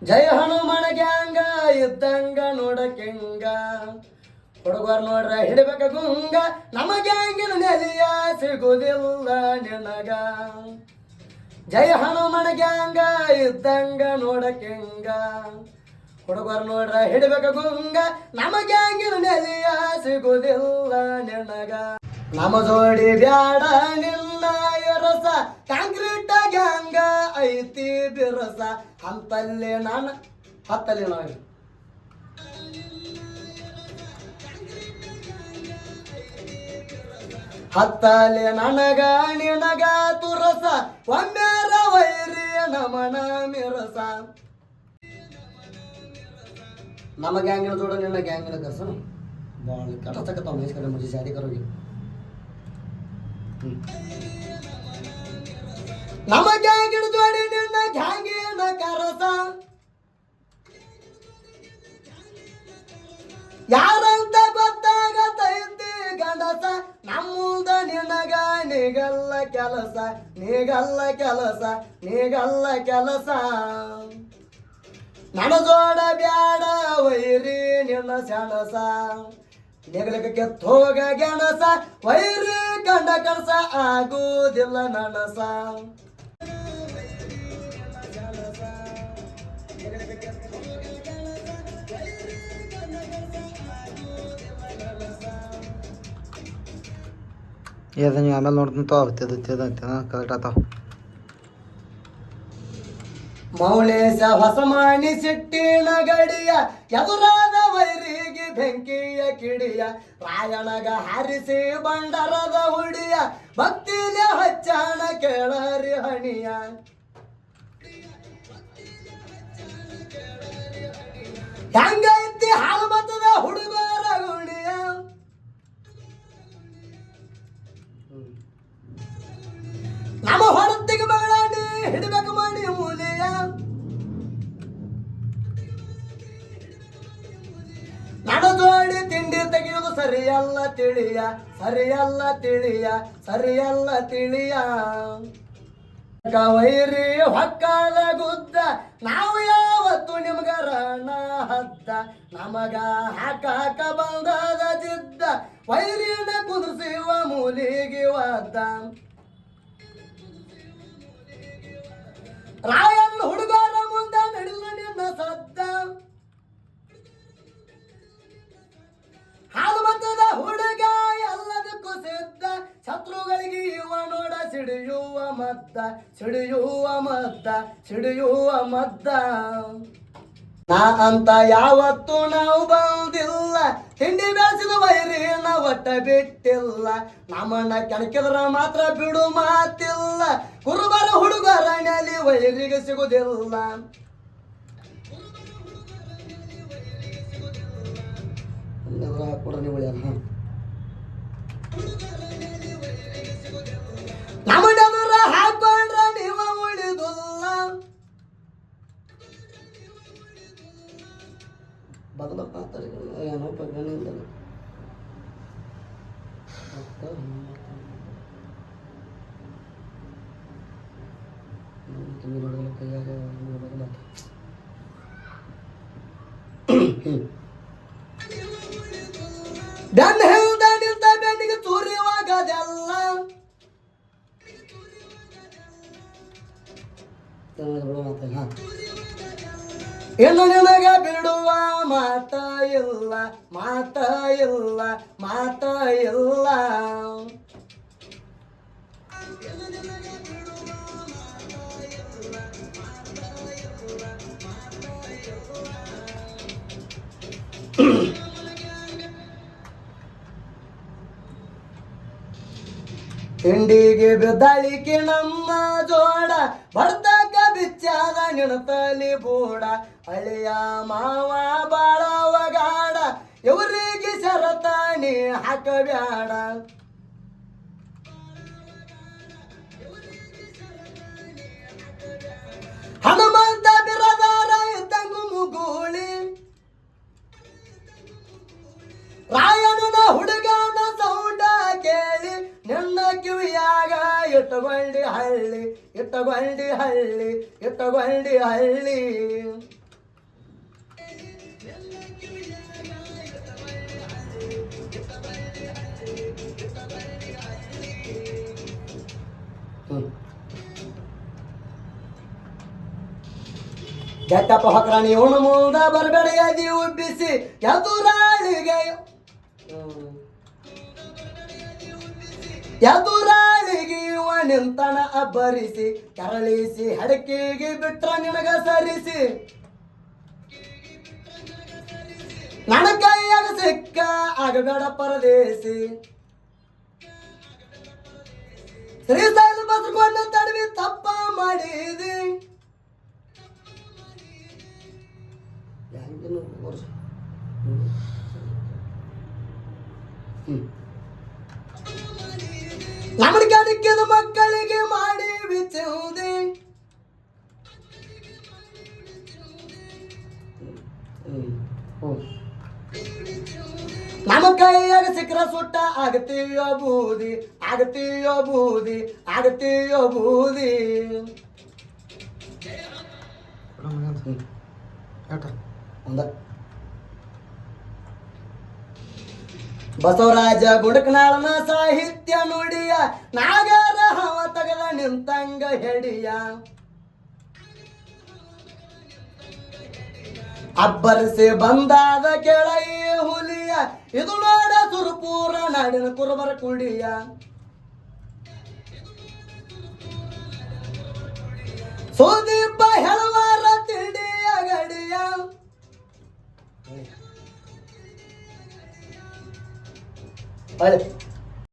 ಜಯ ಹನುಮನ ಗ್ಯಾಂಗ ಇದ್ದಂಗ ನೋಡಕೆಂಗ ಹುಡುಗರು ನೋಡ್ರ ಹಿಡಿಬೇಕ ಗುಂಗ ನಮ್ಮ ಗ್ಯಾಂಗಿನ ನೆಲೆಯ ಸಿಗುದಿಲ್ಲ ನಿನಗ. ಜಯ ಹನುಮನ ಗ್ಯಾಂಗ ಇದ್ದಂಗ ನೋಡಕೆಂಗ ಹುಡುಗರು ನೋಡ್ರ ಹಿಡಿಬೇಕ ಗುಂಗ ನಮ್ಮ ಗ್ಯಾಂಗಿನ ನೆಲೆಯ ಸಿಗುದಿಲ್ಲ ನಿನಗ. ನಮ್ಮ ಜೋಡಿ ಬ್ಯಾಡ ನಿನ್ನ ಎರಸ ಕಾಂಕ್ರೀಟ್ ಗ್ಯಾಂಗ ಐತಿ ಬಿರಸ ಅಂತಲ್ಲಿ ನಾನು ಹತ್ತಲ್ಲಿ ನಾನು ಹತ್ತಲ್ಲಿ ನನಗ ನಿನಗ ತುರಸ ಒಮ್ಮೆರ ವೈರಿ ನಮನ ಮಿರಸ. ನಮ್ಮ ಗ್ಯಾಂಗಿನ ಜೋಡ ನಿನ್ನ ಗ್ಯಾಂಗಿನ ಕರ್ಸ ಬಾಳ ಕಟಸಕತ್ತಾವ ಮೇಸ್ಕರ ಮುಜಿ ಶಾದಿ ಕರೋಗಿ. ನಮ್ಮ ಗ್ಯಾಂಗಿನ ಜೋಡಿ ನಿನ್ನ ಗ್ಯಾಂಗಿನ ಕರಸ ಯಾರಂತ ಗೊತ್ತಾಗತೈತಿ ಗಂಡಸ ನಮ್ಮುದ ನಿನಗ ನೀಗಲ್ಲ ಕೆಲಸ ನೀಗಲ್ಲ ಕೆಲಸ ನೀಗಲ್ಲ ಕೆಲಸ. ನನ್ನ ಜೋಡ ಬ್ಯಾಡ ವೈರಿ ನಿನ್ನ ಸೆಣಸ ನೆಗಲಿಕ ಕೆತ್ತೋಗ ಗೆಣಸ ವೈರಿ ಕಂಡ ಕನಸ ಆಗುವುದಿಲ್ಲ ನನಸ. ಇದನ್ನ ಆಮೇಲೆ ನೋಡ್ತಂತ ಕರೆಕ್ಟ್ ಆತಾವ. ಮೌಳೇಶ ಹೊಸಮಾನಿ ಸಿಟ್ಟಿನ ಗಡಿಯ ಎದುರಾದ ವೈರಿಗೆ ಬೆಂಕಿಯ ಕಿಡಿಯ ರಾಯಣಗ ಹಾರಿಸಿ ಬಂಡರದ ಹುಡಿಯ ಭಕ್ತಿಲೆ ಹಚ್ಚಾಣ ಕೇಳರಿ ಹಣಿಯ. ಹೆಂಗೈತಿ ಹಾಲು ಮತದ ಹುಡುಗರ ಗುಣಿಯ ನಮ್ಮ ಹೊರತಿಗೆ ಮಗಳಾಡಿ ಹಿಡಿಬೇಕು ಮಾಡಿ ಮೂಲೆಯ. ನನ್ನ ಜೋಡಿ ತಿಂಡಿ ತೆಗೆಯುವುದು ಸರಿಯಲ್ಲ ತಿಳಿಯ ಸರಿಯಲ್ಲ ತಿಳಿಯ ಸರಿಯಲ್ಲ ತಿಳಿಯ. ವೈರಿ ಹೊಕ್ಕಾಲ ಗುದ್ದ ನಾವು ಯಾವತ್ತು ನಿಮ್ಗ ರಣ ಹದ್ದ ನಮಗ ಹಾಕ ಹಾಕ ಬಂದದ ಜಿದ್ದ ವೈರಿನ ಕುದಿಸುವ ಮೂಲಿಗೆ ಒದ್ದ. ರಾಯಣ್ಣ ಹುಡುಗರ ಮುಂದೆ ನಡೆದ ನಿನ್ನ ಸದ್ದ ಹಾಲು ಮತದ ಹುಡುಗ ಎಲ್ಲದಕ್ಕೂ ಸಿದ್ಧ ಶತ್ರುಗಳಿಗೆ ಇವ ನೋಡ ಸಿಡಿಯುವ ಮದ್ದ ಸಿಡಿಯುವ ಮದ್ದ ಸಿಡಿಯುವ ಮದ್ದ. ನಾ ಅಂತ ಯಾವತ್ತು ನಾವು ಬಂದಿಲ್ಲ ತಿಂಡಿ ಬೆಳೆಸಿದ ವೈರಿನ ಒಟ್ಟ ಬಿಟ್ಟಿಲ್ಲ ನಮ್ಮನ್ನ ಕೆಣಕಿದ್ರ ಮಾತ್ರ ಬಿಡು ಮಾತಿಲ್ಲ ಕುರುಬರ ಹುಡುಗರ ನೆಲಿ ವೈರಿಗೆ ಸಿಗುದಿಲ್ಲ. ನಮ್ಮದರ ಹಾಕೊಂಡ್ರ ನೀವ ಉಳಿದುಲ್ಲ ಬದಲಪ್ಪ ಏನೋ ಪಗ್ಗನಿಂದ ಕೈಯಾಗ ಬೆನ್ನ ಹೇಳ್ದ ನಿಂತ ಬೆನ್ನಿಗೆ ತೂರಿವಾಗದೆಲ್ಲ ಇನ್ನು ನಿನಗ ಬಿಡುವ ಮಾತ ಇಲ್ಲ ಮಾತ ಇಲ್ಲ ಮಾತ ಇಲ್ಲ. ತಿಂಡಿಗೆ ಬಿದ್ದಾಳಿಕೆ ನಮ್ಮ ಜೋಡ ಬಡ್ತಕ್ಕ ಬಿಚ್ಚಾದ ನಿಣತಲಿ ಬೋಡ ಅಳಿಯ ಮಾವ ಬಾಳವಗಾಡ ಇವರಿಗೆ ಶರತಾಣಿ ಹಾಕಬ್ಯಾಡ. ಹನುಮಂತ ಬಿರದಾರ ಇದ್ದಂಗು ಮುಗೂಳಿ ರಾಯಣನ ಹುಡುಗನ ಸೌಂಡ ಕೇಳಿ ನಿನ್ನ ಕಿವಿಯಾಗ ಇಟ್ಟುಕೊಂಡಿ ಹಳ್ಳಿ ಇಟ್ಟುಕೊಂಡಿ ಹಳ್ಳಿ ಇಟ್ಟುಕೊಂಡಿ ಹಳ್ಳಿ. ಗೆಟ್ಟಪ್ಪ ಹೊಕ್ರಾಣಿ ಉಣ ಮುಂದ ಬರಬೇಡ ಎದಿ ಉಬ್ಬಿಸಿ ಎದುರಾಳಿಗೆ ಎದುರಾಳಿಗೆ ಇವ ನಿಂತನ ಅಬ್ಬರಿಸಿ ಕೆರಳಿಸಿ ಹಡಕಿಗೆ ಬಿಟ್ರ ನಿನಗ ಸರಿಸಿ ನನ್ನ ಕೈಯಾಗ ಸಿಕ್ಕ ಆಗಬೇಡ ಪರದೇಸಿ ಶ್ರೀಶೈಲ ಬಸ್ಕೊಂಡು ತಡವಿ ತಪ್ಪ ಮಾಡಿದಿ ನಮ್ಮನ ಕಡಿಕ್ಕಿದ ಮಕ್ಕಳಿಗೆ ಮಾಡಿ ಬಿಚ್ಚುವುದೇ ನಮ್ಮ ಕೈಯಾಗ ಸಿಕ್ಕರ ಸುಟ್ಟ ಆಗತೀಯೋ ಬೂದಿ ಆಗತೀಯೋ ಬೂದಿ ಆಗತೀಯೋ ಬೂದಿ ಒಂದ ಬಸವರಾಜ ಗುಡಕನಾಳನ ಸಾಹಿತ್ಯ ನುಡಿಯ ನಾಗರ ಹವ ತಗದ ನಿಂತಂಗ ಹೆಡಿಯ ಅಬ್ಬರಿಸಿ ಬಂದಾದ ಕೆಳೈ ಹುಲಿಯ ಇದು ನೋಡ ಸುರಪೂರ ನಾಡಿನ ಕುರುಬರ ಕುಡಿಯ ಸುದೀಪ ಹೇಳುವಾರ ತಿಡಿಯ ಗಡಿಯ